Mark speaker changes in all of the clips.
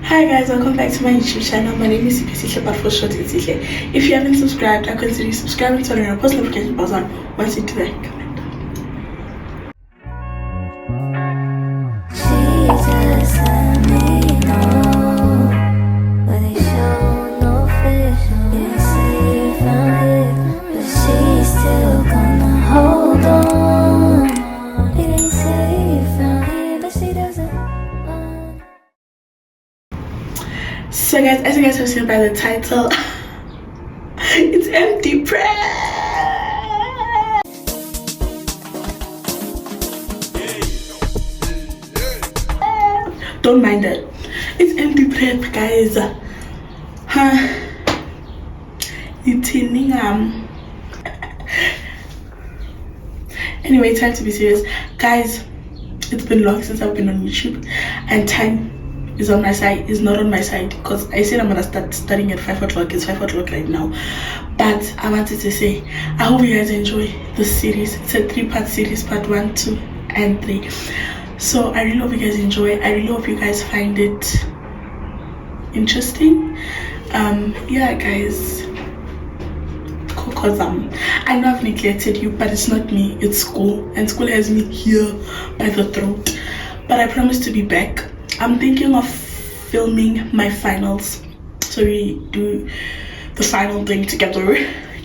Speaker 1: Hi guys, welcome back to my YouTube channel. My name is Siphesihle, but for short it's Sihle. If you haven't subscribed, I consider you subscribing, turn on your post notification bells on. Once you do that, comment down. So guys, as you guys have seen by the title, it's empty prayer. Don't mind that. It's empty prep, guys. Anyway, time to be serious, guys. It's been long since I've been on YouTube, and time is on my side, is not on my side, because I said I'm gonna start studying at 5 o'clock. It's 5 o'clock right now, but I wanted to say I hope you guys enjoy this series. It's a 3-part series, part 1, 2 and 3. So I really hope you guys enjoy. I really hope you guys find it interesting. Yeah guys, because I know I've neglected you, but it's not me, it's school, and school has me here by the throat. But I promise to be back. I'm thinking of filming my finals, so we do the final thing together.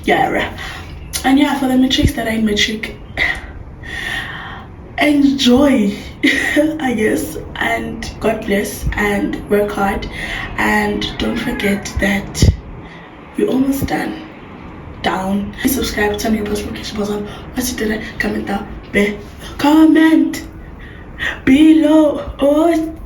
Speaker 1: Yeah, and yeah, for the matrix that are in matric, enjoy I guess, and God bless, and work hard, and don't forget that we're almost done. Please subscribe, turn your post notification bells on. Once you do that, comment down below. Oh,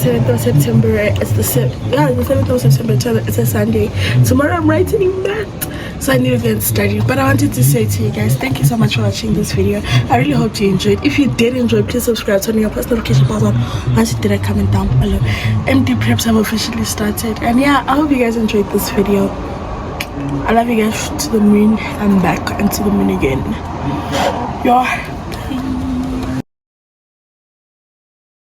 Speaker 1: 7th of September. It's the 7th of September. It's a Sunday. Tomorrow I'm writing math, so I need to go and study. But I wanted to say to you guys, thank you so much for watching this video. I really hope you enjoyed. If you did enjoy, please subscribe, turn your post notification bells on. Once you did, a comment down below. MD preps have officially started, and yeah, I hope you guys enjoyed this video. I love you guys to the moon and back, and to the moon again. Yeah.